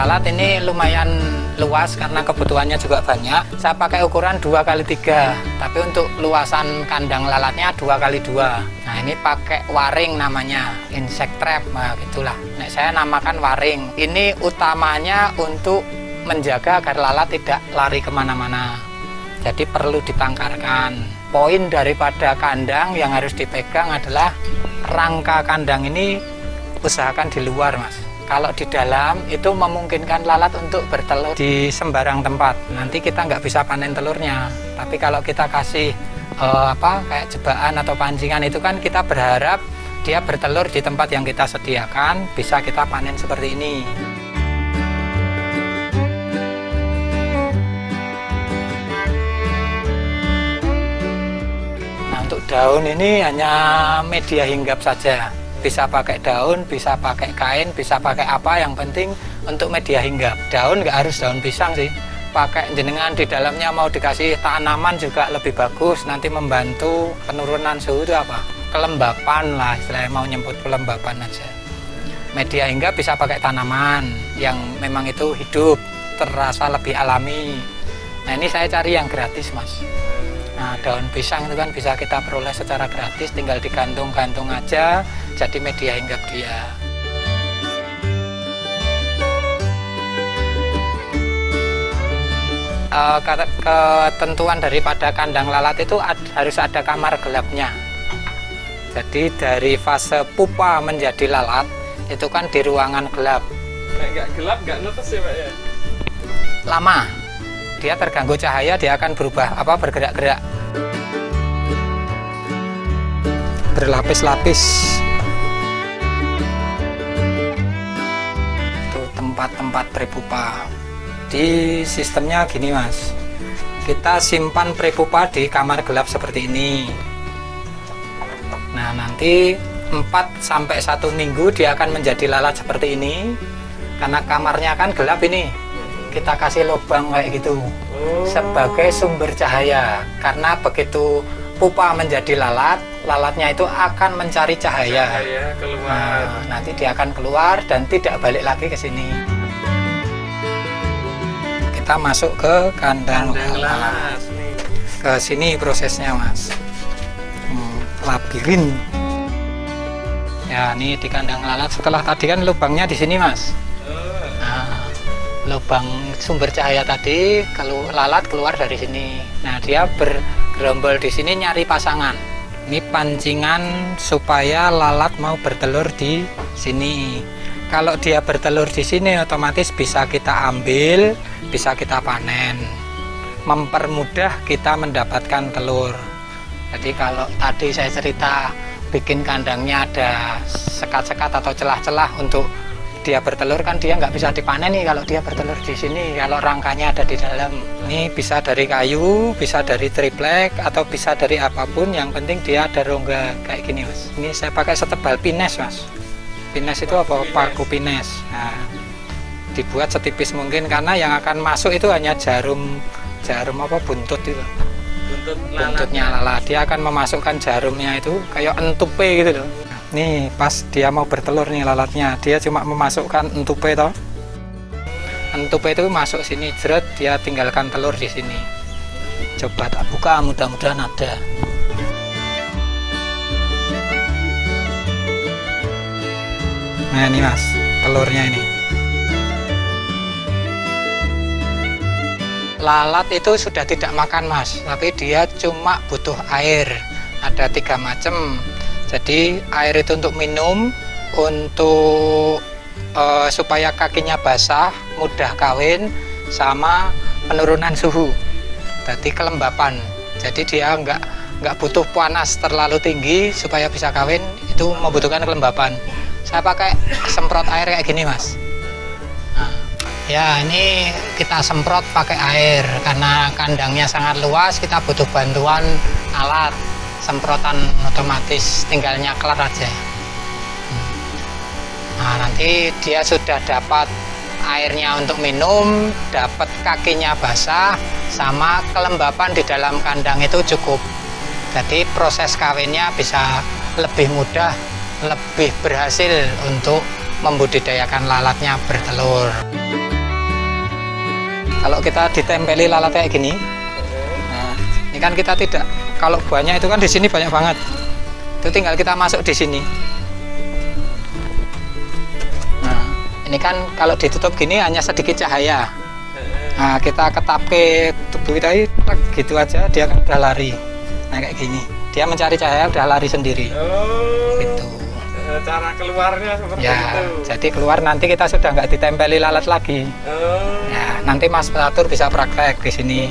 lalat ini lumayan luas karena kebutuhannya juga banyak. Saya pakai ukuran 2x3, tapi untuk luasan kandang lalatnya 2x2. Nah ini pakai waring namanya, insect trap, nah gitulah. Nah, saya namakan waring. Ini utamanya untuk menjaga agar lalat tidak lari kemana-mana. Jadi perlu ditangkarkan. Poin daripada kandang yang harus dipegang adalah rangka kandang ini usahakan di luar, Mas. Kalau di dalam itu memungkinkan lalat untuk bertelur di sembarang tempat. Nanti kita nggak bisa panen telurnya. Tapi kalau kita kasih kayak jebakan atau pancingan itu kan kita berharap dia bertelur di tempat yang kita sediakan, bisa kita panen seperti ini. Nah untuk daun ini hanya media hinggap saja. Bisa pakai daun, bisa pakai kain, bisa pakai apa, yang penting untuk media hinggap. Daun nggak harus daun pisang sih, pakai jenengan di dalamnya mau dikasih tanaman juga lebih bagus, nanti membantu penurunan suhu itu apa? Kelembapan lah, istilahnya mau nyebut kelembapan aja. Media hinggap bisa pakai tanaman yang memang itu hidup, terasa lebih alami. Nah ini saya cari yang gratis, Mas. Nah daun pisang itu kan bisa kita peroleh secara gratis, tinggal digantung-gantung aja jadi media hinggap dia. Ketentuan daripada kandang lalat itu harus ada kamar gelapnya. Jadi dari fase pupa menjadi lalat itu kan di ruangan gelap. Nggak gelap, nggak netes ya Pak ya? Lama. Dia terganggu cahaya, dia akan berubah bergerak-gerak. Berlapis-lapis. Itu tempat-tempat prepupa. Di sistemnya gini, Mas. Kita simpan prepupa di kamar gelap seperti ini. Nah, nanti 4-1 minggu dia akan menjadi lalat seperti ini. Karena kamarnya kan gelap ini. Kita kasih lubang kayak gitu sebagai sumber cahaya, karena begitu pupa menjadi lalat, lalatnya itu akan mencari cahaya keluar. Nah, nanti dia akan keluar dan tidak balik lagi ke sini. Kita masuk ke kandang lalat. Ke sini prosesnya, Mas. Labirin. Ya, ini di kandang lalat. Setelah tadi kan lubangnya di sini, Mas. Lubang sumber cahaya tadi, kalau lalat keluar dari sini. Nah, dia bergerombol di sini nyari pasangan. Ini pancingan supaya lalat mau bertelur di sini. Kalau dia bertelur di sini, otomatis bisa kita ambil, bisa kita panen. Mempermudah kita mendapatkan telur. Jadi kalau tadi saya cerita bikin kandangnya ada sekat-sekat atau celah-celah untuk dia bertelur, kan dia nggak bisa dipanen nih kalau dia bertelur di sini, kalau rangkanya ada di dalam. Ini bisa dari kayu, bisa dari triplek, atau bisa dari apapun, yang penting dia ada rongga kayak gini, Mas. Ini saya pakai setebal pines, Mas. Pines itu apa? Paku pines. Nah, dibuat setipis mungkin karena yang akan masuk itu hanya jarum buntut itu. Buntutnya lalat. Dia akan memasukkan jarumnya itu kayak entupe gitu loh. Nih pas dia mau bertelur nih lalatnya, dia cuma memasukkan entupe toh. Entupe itu masuk sini, jeret, dia tinggalkan telur di sini. Coba tak buka, mudah-mudahan ada. Nah ini, Mas, telurnya ini. Lalat itu sudah tidak makan, Mas, tapi dia cuma butuh air. Ada 3 macam. Jadi air itu untuk minum, untuk supaya kakinya basah, mudah kawin, sama penurunan suhu. Jadi kelembapan. Jadi dia nggak butuh panas terlalu tinggi supaya bisa kawin, itu membutuhkan kelembapan. Saya pakai semprot air kayak gini, Mas. Nah, ya ini kita semprot pakai air karena kandangnya sangat luas, kita butuh bantuan alat. Semprotan otomatis, tinggal nyaklar aja. Nah nanti dia sudah dapat airnya untuk minum, dapat kakinya basah, sama kelembapan di dalam kandang itu cukup. Jadi proses kawinnya bisa lebih mudah, lebih berhasil untuk membudidayakan lalatnya bertelur. Kalau kita ditempeli lalat kayak gini, nah, ini kan kita tidak, kalau buahnya itu kan di sini banyak banget. Itu tinggal kita masuk di sini. Nah, ini kan kalau ditutup gini hanya sedikit cahaya. Nah, kita ketapke tubuh kita ini, gitu aja, dia kan udah lari. Nah, kayak gini. Dia mencari cahaya udah lari sendiri. Oh. Gitu. Cara keluarnya seperti Ya, itu. jadi keluar nanti kita sudah nggak ditempeli lalat lagi. Oh. Ya, nanti Mas Penatur bisa praktek di sini.